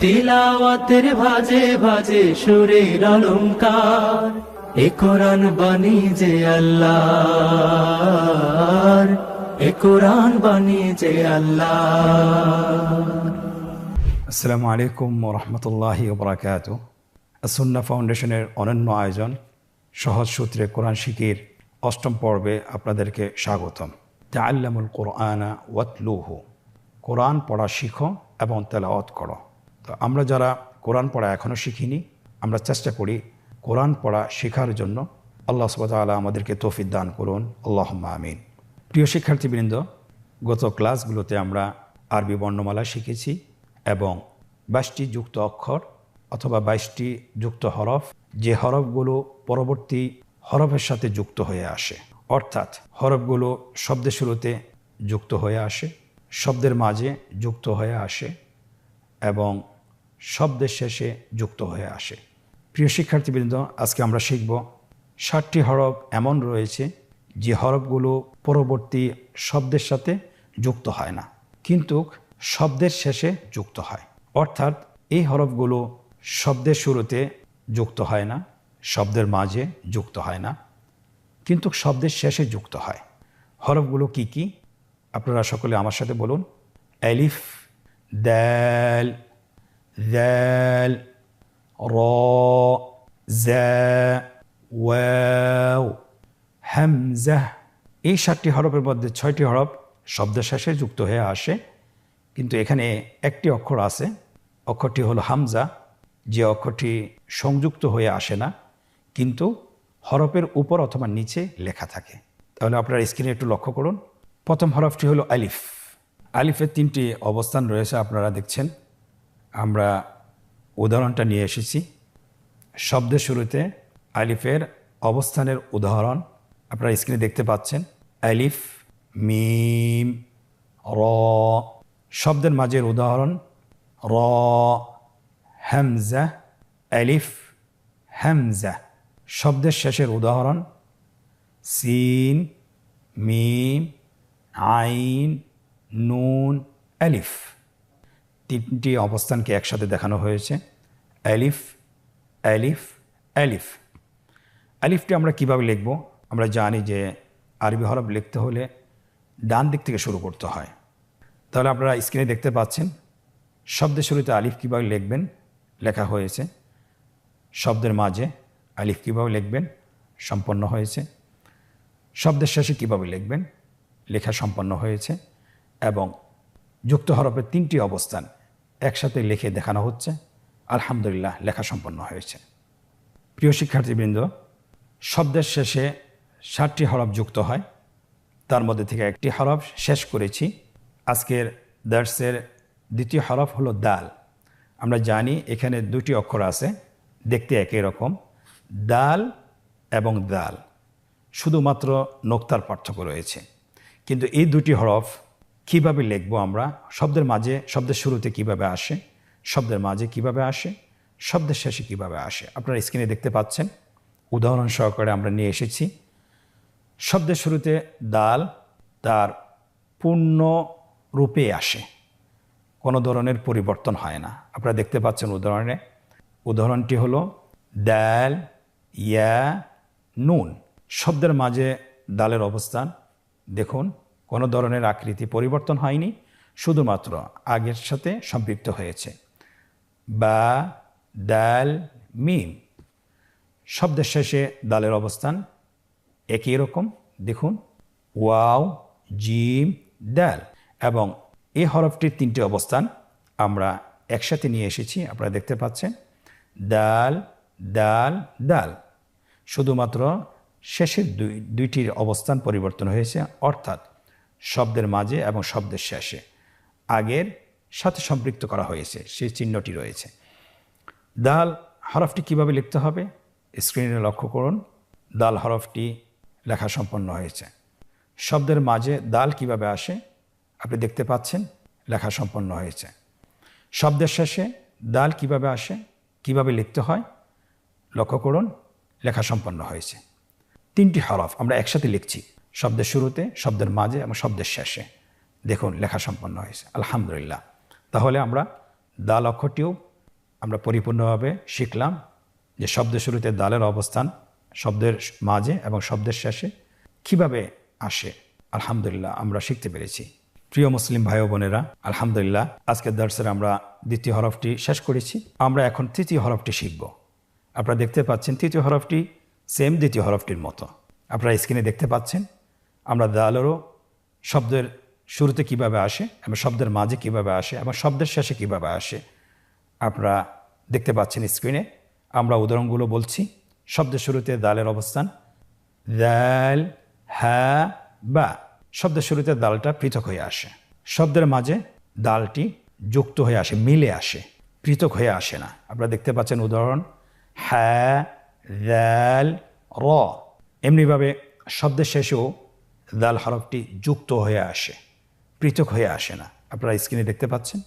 তিলাওয়াতের ভাজে ভাজে সুরের অলংকার, এ কোরআন বাণী যে আল্লাহর, এ কোরআন বাণী যে আল্লাহর। আসসালামু আলাইকুম ওরহমতুল্লাহি ওবরাকাতুহ। আসুন্নাহ ফাউন্ডেশনের অনন্য আয়োজন সহজ সূত্রে কোরআন শিখির অষ্টম পর্বে আপনাদেরকে স্বাগতম। তাআল্লামুল কোরআনা ওয়াতলুহু, কোরআন পড়া শিখো এবং তেলাওয়াত করো। তো আমরা যারা কোরআন পড়া এখনও শিখিনি, আমরা চেষ্টা করি কোরআন পড়া শেখার জন্য। আল্লাহ সুবহানাহু ওয়া তাআলা আমাদেরকে তৌফিক দান করুন, আল্লাহুম্মা আমিন। প্রিয় শিক্ষার্থীবৃন্দ, গত ক্লাসগুলোতে আমরা আরবি বর্ণমালা শিখেছি এবং 22টি যুক্ত অক্ষর অথবা 22টি যুক্ত হরফ, যে হরফগুলো পরবর্তী হরফের সাথে যুক্ত হয়ে আসে, অর্থাৎ হরফগুলো শব্দের শুরুতে যুক্ত হয়ে আসে, শব্দের মাঝে যুক্ত হয়ে আসে এবং শব্দের শেষে যুক্ত হয়ে আসে। প্রিয় শিক্ষার্থীবৃন্দ, আজকে আমরা শিখব 60টি হরফ এমন রয়েছে যে হরফগুলো পরবর্তী শব্দের সাথে যুক্ত হয় না, কিন্তু শব্দের শেষে যুক্ত হয়। অর্থাৎ এই হরফগুলো শব্দের শুরুতে যুক্ত হয় না, শব্দের মাঝে যুক্ত হয় না, কিন্তু শব্দের শেষে যুক্ত হয়। হরফগুলো কি কি? আপনারা সকলে আমার সাথে বলুন। আলিফ, দাল, যাল, র, জা, ওয়াও, হামজা। এই 7টি হরফের মধ্যে 6টি হরফ শব্দের শেষে যুক্ত হয়ে আসে, কিন্তু এখানে একটি অক্ষর আছে, অক্ষরটি হলো হামজা, যে অক্ষরটি সংযুক্ত হয়ে আসে না, কিন্তু হরফের উপর অথবা নিচে লেখা থাকে। তাহলে আপনারা স্ক্রিনে একটু লক্ষ্য করুন। প্রথম হরফটি হলো আলিফ। আলিফের 3টি অবস্থান রয়েছে, আপনারা দেখছেন। আমরা উদাহরণটা নিয়ে এসেছি। শব্দের শুরুতে আলিফের অবস্থানের উদাহরণ আপনারা স্ক্রিনে দেখতে পাচ্ছেন। আলিফ, মিম, র। শব্দের মাঝের উদাহরণ র, হামজা, আলিফ, হামজা। শব্দের শেষের উদাহরণ সিন, মিম, আইন, নুন, আলিফ। 3টি অবস্থানকে একসাথে দেখানো হয়েছে। আলিফ, আলিফ, আলিফ। আলিফটি আমরা কিভাবে লিখব? আমরা জানি যে আরবি হরফ লিখতে হলে ডান দিক থেকে শুরু করতে হয়। তাহলে আপনারা স্ক্রিনে দেখতে পাচ্ছেন শব্দের শুরুতে আলিফ কীভাবে লিখবেন লেখা হয়েছে, শব্দের মাঝে আলিফ কীভাবে লিখবেন সম্পন্ন হয়েছে, শব্দের শেষে কীভাবে লিখবেন লেখা সম্পন্ন হয়েছে, এবং যুক্ত হরফের 3টি অবস্থান একসাথে লিখে দেখানো হচ্ছে। আলহামদুলিল্লাহ, লেখা সম্পন্ন হয়েছে। প্রিয় শিক্ষার্থীবৃন্দ, শব্দের শেষে 7টি হরফ যুক্ত হয়, তার মধ্যে থেকে একটি হরফ শেষ করেছি। আজকের দার্সের দ্বিতীয় হরফ হলো দাল। আমরা জানি এখানে 2টি অক্ষর আছে, দেখতে একই রকম, দাল এবং দাল, শুধুমাত্র নোক্তার পার্থক্য রয়েছে। কিন্তু এই 2টি হরফ কিভাবে লিখবো আমরা? শব্দের মাঝে, শব্দের শুরুতে কিভাবে আসে, শব্দের মাঝে কিভাবে আসে, শব্দের শেষে কিভাবে আসে, আপনারা স্ক্রিনে দেখতে পাচ্ছেন। উদাহরণ সহকারে আমরা নিয়ে এসেছি। শব্দের শুরুতে দাল তার পূর্ণ রূপে আসে, কোনো ধরনের পরিবর্তন হয় না। আপনারা দেখতে পাচ্ছেন উদাহরণটি হলো দাল, ইয়া, নুন। শব্দের মাঝে দালের অবস্থান দেখুন, কোনো ধরনের আকৃতি পরিবর্তন হয়নি, শুধুমাত্র আগের সাথে সম্পৃক্ত হয়েছে। বা, দাল, মিম। শব্দের শেষে দালের অবস্থান একই রকম, দেখুন, ওয়াও, জিম, দাল। এবং এই হরফটির 3টি অবস্থান আমরা একসাথে নিয়ে এসেছি, আপনারা দেখতে পাচ্ছেন। দাল, দাল, দাল। শুধুমাত্র শেষের 2টির অবস্থান পরিবর্তন হয়েছে, অর্থাৎ শব্দের মাঝে এবং শব্দের শেষে আগের সাথে সম্পৃক্ত করা হয়েছে, সেই চিহ্নটি রয়েছে। দাল হরফটি কিভাবে লিখতে হবে স্ক্রিনে লক্ষ্য করুন। দাল হরফটি লেখা সম্পন্ন হয়েছে। শব্দের মাঝে দাল কিভাবে আসে আপনি দেখতে পাচ্ছেন, লেখা সম্পন্ন হয়েছে। শব্দের শেষে দাল কিভাবে আসে, কিভাবে লিখতে হয় লক্ষ্য করুন, লেখা সম্পন্ন হয়েছে। 3টি হরফ আমরা একসাথে লিখছি, শব্দের শুরুতে, শব্দের মাঝে এবং শব্দের শেষে। দেখুন লেখা সম্পন্ন হয়েছে, আলহামদুলিল্লাহ। তাহলে আমরা দাল অক্ষরটিও আমরা পরিপূর্ণভাবে শিখলাম যে শব্দের শুরুতে দালের অবস্থান, শব্দের মাঝে এবং শব্দের শেষে কিভাবে আসে। আলহামদুলিল্লাহ আমরা শিখতে পেরেছি। প্রিয় মুসলিম ভাই ও বোনেরা, আলহামদুলিল্লাহ আজকের দর্শে আমরা দ্বিতীয় হরফটি শেষ করেছি। আমরা এখন তৃতীয় হরফটি শিখব। আপনারা দেখতে পাচ্ছেন তৃতীয় হরফটি সেম দ্বিতীয় হরফটির মতো। আপনারা স্ক্রিনে দেখতে পাচ্ছেন আমরা দালেরও শব্দের শুরুতে কিভাবে আসে এবং শব্দের মাঝে কিভাবে আসে এবং শব্দের শেষে কিভাবে আসে আপনারা দেখতে পাচ্ছেন স্ক্রিনে। আমরা উদাহরণগুলো বলছি। শব্দের শুরুতে দালের অবস্থান দাল, হা, বা। শব্দের শুরুতে দালটা পৃথক হয়ে আসে। শব্দের মাঝে দালটি যুক্ত হয়ে আসে, মিলে আসে, পৃথক হয়ে আসে না। আপনারা দেখতে পাচ্ছেন উদাহরণ হা, দাল, র। এমনিভাবে শব্দের শেষেও দাল হরফটি যুক্ত হয়ে আসে, পৃথক হয়ে আসে না। আপনারা স্ক্রিনে দেখতে পাচ্ছেন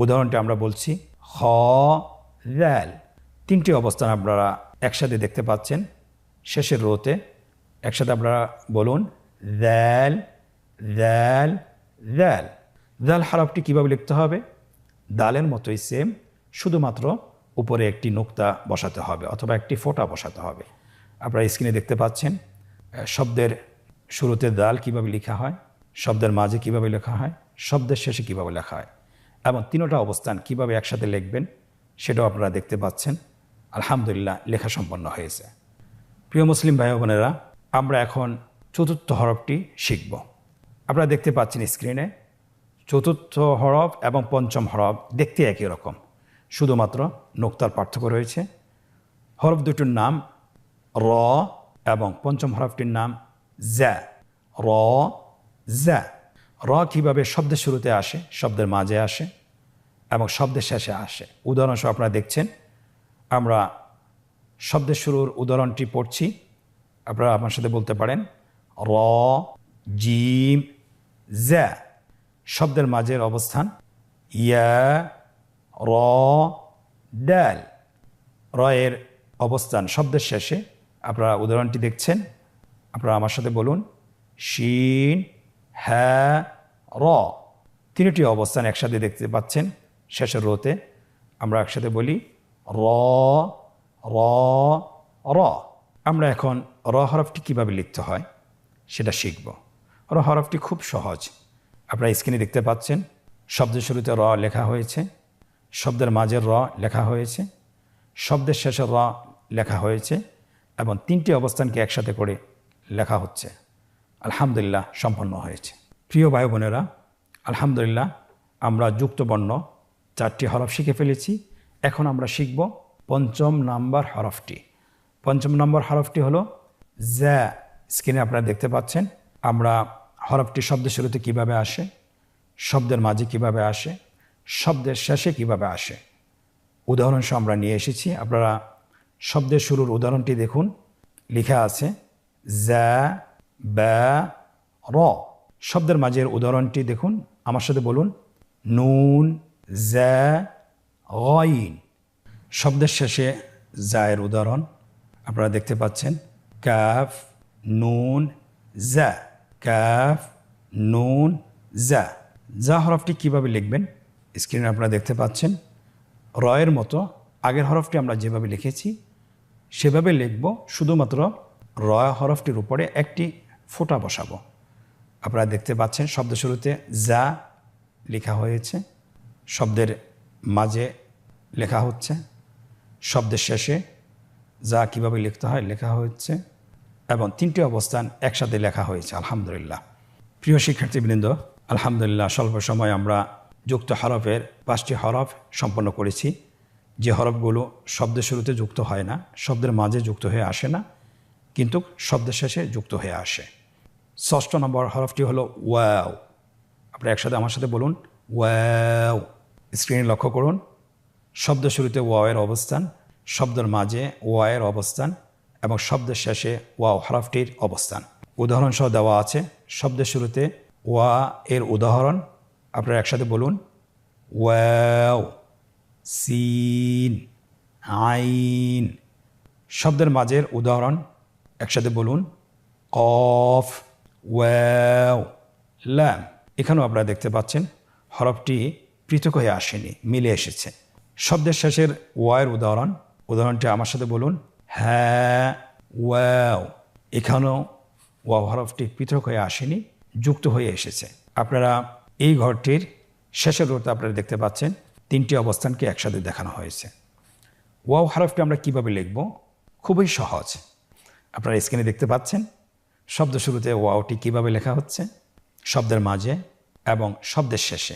উদাহরণটি আমরা বলছি খ, দাল। তিনটি অবস্থান আপনারা একসাথে দেখতে পাচ্ছেন শেষের রোতে। একসাথে আপনারা বলুন দাল, দাল, দাল। দাল হরফটি কীভাবে লিখতে হবে? দালের মতোই সেম, শুধুমাত্র উপরে একটি নোক্তা বসাতে হবে অথবা একটি ফোঁটা বসাতে হবে। আপনারা স্ক্রিনে দেখতে পাচ্ছেন শব্দের শুরুতে দাল কিভাবে লেখা হয়, শব্দের মাঝে কিভাবে লেখা হয়, শব্দের শেষে কিভাবে লেখা হয় এবং তিনোটা অবস্থান কিভাবে একসাথে লিখবেন সেটাও আপনারা দেখতে পাচ্ছেন। আলহামদুলিল্লাহ লেখা সম্পন্ন হয়েছে। প্রিয় মুসলিম ভাই বোনেরা, আমরা এখন চতুর্থ হরফটি শিখব। আপনারা দেখতে পাচ্ছেন স্ক্রিনে চতুর্থ হরফ এবং পঞ্চম হরফ দেখতে একই রকম, শুধুমাত্র নোক্তার পার্থক্য রয়েছে। হরফ দুটোর নাম র এবং পঞ্চম হরফটির নাম জ্যা। র, জ্যা। র কীভাবে শব্দের শুরুতে আসে, শব্দের মাঝে আসে এবং শব্দের শেষে আসে উদাহরণসহ আপনারা দেখছেন। আমরা শব্দের শুরুর উদাহরণটি পড়ছি। আপনারা আমার সাথে বলতে পারেন র, জিম, জ্যা। শব্দের মাঝের অবস্থান ইয়া, র, ডাল। র এর অবস্থান শব্দের শেষে। আপনারা উদাহরণটি দেখছেন। আপনারা আমার সাথে বলুন শিন, হ্যাঁ, র। তিনটি অবস্থান একসাথে দেখতে পাচ্ছেন শেষের রোতে। আমরা একসাথে বলি র, র, র। আমরা এখন র হরফটি কীভাবে লিখতে হয় সেটা শিখব। র হরফটি খুব সহজ। আপনারা স্ক্রিনে দেখতে পাচ্ছেন শব্দের শুরুতে র লেখা হয়েছে, শব্দের মাঝের র লেখা হয়েছে, শব্দের শেষের র লেখা হয়েছে এবং তিনটি অবস্থানকে একসাথে করে লেখা হচ্ছে। আলহামদুলিল্লাহ সম্পন্ন হয়েছে। প্রিয় ভাই বোনেরা, আলহামদুলিল্লাহ আমরা যুক্তবর্ণ 4টি হরফ শিখে ফেলেছি। এখন আমরা শিখব পঞ্চম নাম্বার হরফটি। পঞ্চম নম্বর হরফটি হলো জ্যা। স্ক্রিনে আপনারা দেখতে পাচ্ছেন আমরা হরফটি শব্দের শুরুতে কিভাবে আসে, শব্দের মাঝে কিভাবে আসে, শব্দের শেষে কিভাবে আসে উদাহরণসহ আমরা নিয়ে এসেছি। আপনারা শব্দের শুরুর উদাহরণটি দেখুন, লেখা আছে জ্যা, ব্যা, র। শব্দের মাঝের উদাহরণটি দেখুন, আমার সাথে বলুন নুন, জ্যা, গইন। শব্দের শেষে জায়ের উদাহরণ আপনারা দেখতে পাচ্ছেন কাফ, নুন, জ্যা। কাফ, নুন, জ্যা। যা হরফটি কিভাবে লিখবেন স্ক্রিনে আপনারা দেখতে পাচ্ছেন। রয়ের মতো আগের হরফটি আমরা যেভাবে লিখেছি সেভাবে লিখব, শুধুমাত্র র হরফটির উপরে একটি ফোঁটা বসাবো। আপনারা দেখতে পাচ্ছেন শব্দ শুরুতে যা লেখা হয়েছে, শব্দের মাঝে লেখা হচ্ছে, শব্দের শেষে যা কিভাবে লিখতে হয় লেখা হচ্ছে এবং তিনটি অবস্থান একসাথে লেখা হয়েছে। আলহামদুলিল্লাহ। প্রিয় শিক্ষার্থীবৃন্দ, আলহামদুলিল্লাহ স্বল্প সময় আমরা যুক্ত হরফের 5টি হরফ সম্পন্ন করেছি। যে হরফগুলো শব্দের শুরুতে যুক্ত হয় না, শব্দের মাঝে যুক্ত হয়ে আসে না, কিন্তু শব্দের শেষে যুক্ত হয়ে আসে। 6 নম্বর হরফটি হলো ওয়াও। আপনারা একসাথে আমার সাথে বলুন ওয়াও। স্ক্রিনে লক্ষ্য করুন শব্দের শুরুতে ওয়াওয়ের অবস্থান, শব্দের মাঝে ওয়াওয়ের অবস্থান এবং শব্দের শেষে ওয়াও হরফটির অবস্থান উদাহরণ সহ দেওয়া আছে। শব্দের শুরুতে ওয়া এর উদাহরণ আপনারা একসাথে বলুন ওয়াও, সিন, আইন। শব্দের মাঝের উদাহরণ একসাথে বলুন কফ, ওয়াও, লাম। এখানেও আপনারা দেখতে পাচ্ছেন হরফটি পৃথক হয়ে আসেনি, মিলে এসেছে। শব্দের শেষের ওয়ায়ের উদাহরণটি আমার সাথে বলুন। হ্যাঁ ওয়াও, এখানেও ওয়াও হরফটি পৃথক হয়ে আসেনি, যুক্ত হয়ে এসেছে। আপনারা এই ঘরটির শেষের রোতে আপনারা দেখতে পাচ্ছেন 3টি অবস্থানকে একসাথে দেখানো হয়েছে। ওয়াও হরফটি আমরা কিভাবে লিখব? খুবই সহজ। আপনারা স্ক্রিনে দেখতে পাচ্ছেন শব্দ শুরুতে ওয়াওটি কিভাবে লেখা হচ্ছে, শব্দের মাঝে এবং শব্দের শেষে,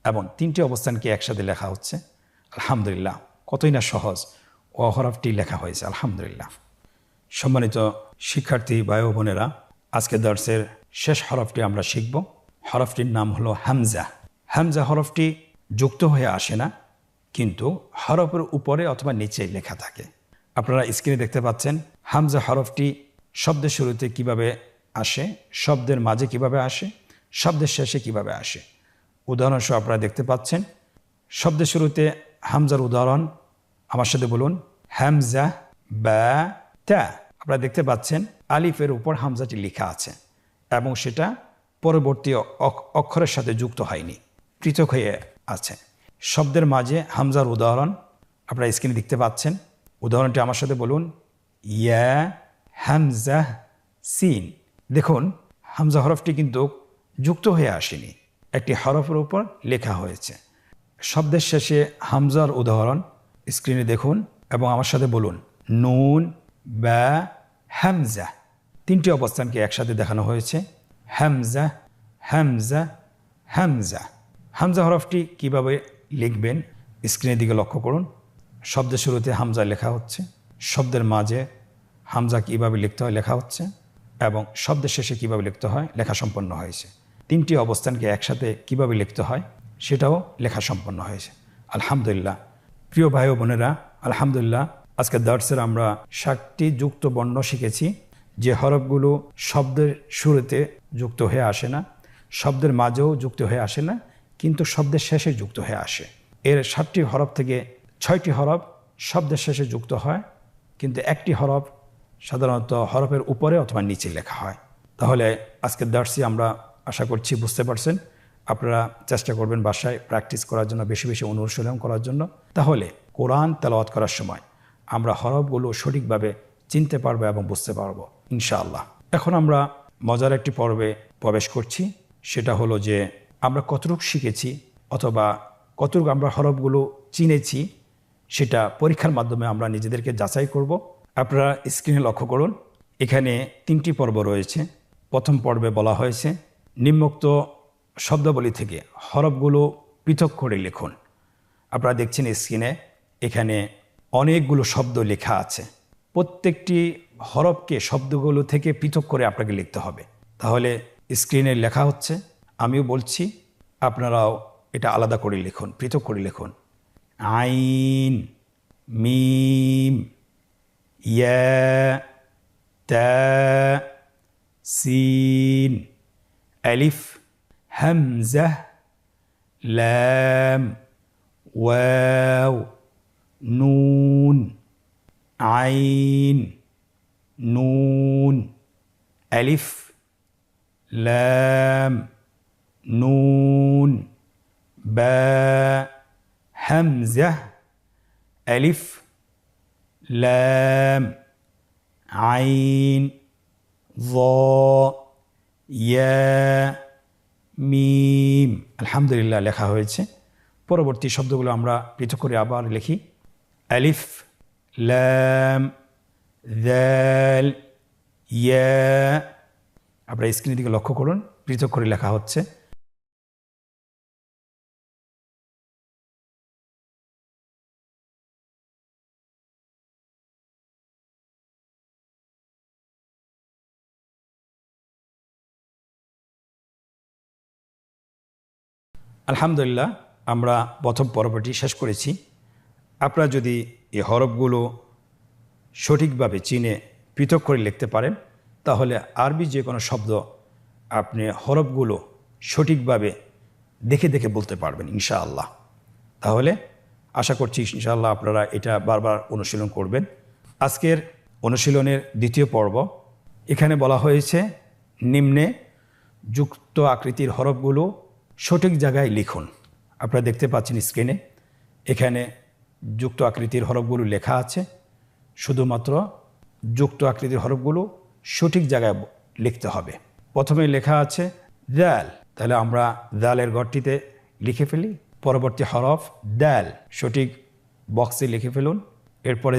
এবং 3টি অবস্থানকে একসাথে লেখা হচ্ছে। আলহামদুলিল্লাহ, কতই না সহজ ওয়াও হরফটি লেখা হয়েছে। আলহামদুলিল্লাহ। সম্মানিত শিক্ষার্থী ভাই ও বোনেরা, আজকে দর্সের শেষ হরফটি আমরা শিখব। হরফটির নাম হলো হামজা। হামজা হরফটি যুক্ত হয়ে আসে না, কিন্তু হরফের উপরে অথবা নিচে লেখা থাকে। আপনারা স্ক্রিনে দেখতে পাচ্ছেন হামজা হরফটি শব্দের শুরুতে কিভাবে আসে, শব্দের মাঝে কিভাবে আসে, শব্দের শেষে কিভাবে আসে। উদাহরণসহ আপনারা দেখতে পাচ্ছেন শব্দের শুরুতে হামজার উদাহরণ আমার সাথে বলুন। হামজা বা তা। আপনারা দেখতে পাচ্ছেন আলিফের উপর হামজাটি লেখা আছে এবং সেটা পরবর্তী অক্ষরের সাথে যুক্ত হয়নি, পৃথক হয়ে আছে। শব্দের মাঝে হামজার উদাহরণ আপনারা স্ক্রিনে দেখতে পাচ্ছেন। উদাহরণটি আমার সাথে বলুন। ইয়া হামজা সিন। দেখুন হামজা হরফটি কিন্তু যুক্ত হয়ে আসেনি, একটি হরফের উপর লেখা হয়েছে। শব্দের শেষে হামজার উদাহরণ স্ক্রিনে দেখুন এবং আমার সাথে বলুন। নুন বা হামজা। 3টি অবস্থানকে একসাথে দেখানো হয়েছে। হামজা হামজা হামজা। হামজা হরফটি কিভাবে লিখবেন স্ক্রিনের দিকে লক্ষ্য করুন। শব্দের শুরুতে হামজা লেখা হচ্ছে, শব্দের মাঝে হামজা কিভাবে লিখতে হয় লেখা হচ্ছে, এবং শব্দের শেষে কিভাবে লিখতে হয় লেখা সম্পন্ন হয়েছে। 3টি অবস্থানকে একসাথে কিভাবে লিখতে হয় সেটাও লেখা সম্পন্ন হয়েছে। আলহামদুলিল্লাহ। প্রিয় ভাই ও বোনেরা, আলহামদুলিল্লাহ, আজকে দর্সের আমরা 7টি যুক্ত বর্ণ শিখেছি, যে হরফগুলো শব্দের শুরুতে যুক্ত হয়ে আসে না, শব্দের মাঝেও যুক্ত হয়ে আসে না, কিন্তু শব্দের শেষে যুক্ত হয়ে আসে। এর 7টি হরফ থেকে 6টি হরফ শব্দের শেষে যুক্ত হয়, কিন্তু একটি হরফ সাধারণত হরফের উপরে অথবা নিচে লেখা হয়। তাহলে আজকের দর্সে আমরা আশা করছি বুঝতে পারছেন। আপনারা চেষ্টা করবেন বাসায় প্র্যাকটিস করার জন্য, বেশি বেশি অনুশীলন করার জন্য। তাহলে কোরআন তেলাওয়াত করার সময় আমরা হরফগুলো সঠিকভাবে চিনতে পারবো এবং বুঝতে পারবো ইনশাআল্লাহ। এখন আমরা মজার একটি পর্বে প্রবেশ করছি। সেটা হলো যে আমরা কতটুকু শিখেছি অথবা কতটুকু আমরা হরফগুলো চিনেছি, সেটা পরীক্ষার মাধ্যমে আমরা নিজেদেরকে যাচাই করব। আপনারা স্ক্রিনে লক্ষ্য করুন, এখানে 3টি পর্ব রয়েছে। প্রথম পর্বে বলা হয়েছে নিম্নোক্ত শব্দাবলী থেকে হরফগুলো পৃথক করে লিখুন। আপনারা দেখছেন স্ক্রিনে এখানে অনেকগুলো শব্দ লেখা আছে। প্রত্যেকটি হরফকে শব্দগুলো থেকে পৃথক করে আপনাকে লিখতে হবে। তাহলে স্ক্রিনে লেখা হচ্ছে, আমিও বলছি, আপনারাও এটা আলাদা করে লিখুন, পৃথক করে লিখুন। আইন, মিম, ইয়া, তা, সিন, আলিফ, হামজা, লাম, ওয়াও, নুন, আইন, নুন, আলিফ, লাম, নুন, বা, হামজা, আলিফ, লাম, আইন, য, ইয়া, মিম। আলহামদুলিল্লাহ, লেখা হয়েছে। পরবর্তী শব্দগুলো আমরা পৃথক করে আবার লিখি। আলিফ, লাম, যাল, ইয়া। আপনারা স্ক্রিনের দিকে লক্ষ্য করুন, পৃথক করে লেখা হচ্ছে। আলহামদুলিল্লাহ, আমরা প্রথম পর্বটি শেষ করেছি। আপনারা যদি এই হরফগুলো সঠিকভাবে চিনে পৃথক করে লিখতে পারেন, তাহলে আরবি যে কোনো শব্দ আপনি হরফগুলো সঠিকভাবে দেখে দেখে বলতে পারবেন ইনশাআল্লাহ। তাহলে আশা করছি ইনশাআল্লাহ আপনারা এটা বারবার অনুশীলন করবেন। আজকের অনুশীলনের দ্বিতীয় পর্ব, এখানে বলা হয়েছে নিম্নে যুক্ত আকৃতির হরফগুলো সঠিক জায়গায় লিখুন। আপনারা দেখতে পাচ্ছেন স্ক্রিনে, এখানে যুক্ত আকৃতির হরফগুলো লেখা আছে, শুধুমাত্র যুক্ত আকৃতির হরফগুলো সঠিক জায়গায় লিখতে হবে। প্রথমে লেখা আছে দাল, তাহলে আমরা দালের ঘরটিতে লিখে ফেলি। পরবর্তী হরফ দাল, সঠিক বক্সে লিখে ফেলুন। এরপরে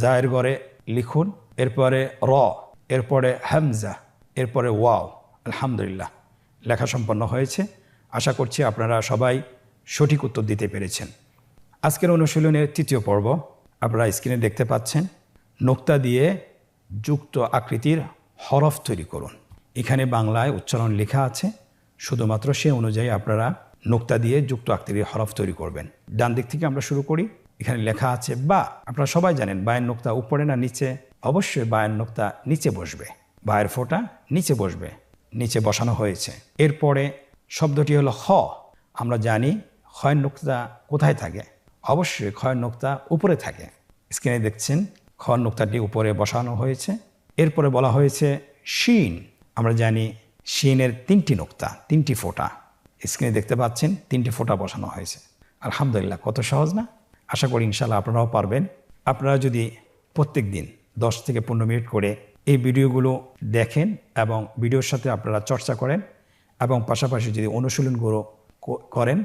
জায়ের ঘরে লিখুন। এরপরে র, এরপরে হামজা, এরপরে ওয়াও। আলহামদুলিল্লাহ, লেখা সম্পন্ন হয়েছে। আশা করছি আপনারা সবাই সঠিক উত্তর দিতে পেরেছেন। আজকের অনুশীলনের তৃতীয় পর্ব আপনারা স্ক্রিনে দেখতে পাচ্ছেন। নোক্তা দিয়ে যুক্ত আকৃতির হরফ তৈরি করুন। এখানে বাংলায় উচ্চারণ লেখা আছে, শুধুমাত্র সে অনুযায়ী আপনারা নোক্তা দিয়ে যুক্ত আকৃতির হরফ তৈরি করবেন। ডান দিক থেকে আমরা শুরু করি। এখানে লেখা আছে বা। আপনারা সবাই জানেন বায়ের নোক্তা উপরে না নিচে? অবশ্যই বায়ের নোক্তা নিচে বসবে, বায়ের ফোঁটা নিচে বসবে, নিচে বসানো হয়েছে। এরপরে শব্দটি হলো খ। আমরা জানি খয়ের নোক্তা কোথায় থাকে? অবশ্যই খয়ের নোক্তা উপরে থাকে। স্ক্রিনে দেখছেন খয়ের নোক্তাটি উপরে বসানো হয়েছে। এরপরে বলা হয়েছে শিন। আমরা জানি শিনের তিনটি নোক্তা, তিনটি ফোঁটা। স্ক্রিনে দেখতে পাচ্ছেন তিনটি ফোঁটা বসানো হয়েছে। আলহামদুলিল্লাহ, কত সহজ না? আশা করি ইনশাল্লাহ আপনারাও পারবেন। আপনারা যদি প্রত্যেক দিন 10 থেকে 15 মিনিট করে এই ভিডিওগুলো দেখেন এবং ভিডিওর সাথে আপনারা চর্চা করেন এবং পাশাপাশি যদি অনুশীলনগুলো করেন,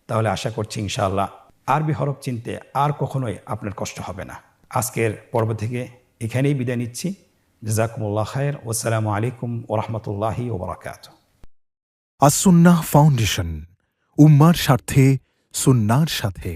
তাহলে আশা করছি ইনশাআল্লাহ আরবি হরফ চিনতে আর কখনোই আপনার কষ্ট হবে না। আজকের পর্ব থেকে এখানেই বিদায় নিচ্ছি। জাযাকুমুল্লাহ খায়ের। ওয়াসসালামু আলাইকুম ওয়া রাহমাতুল্লাহি ওয়া বারাকাতুহু। আসুন্নাহ ফাউন্ডেশন, উম্মার স্বার্থে সুন্নাহর সাথে।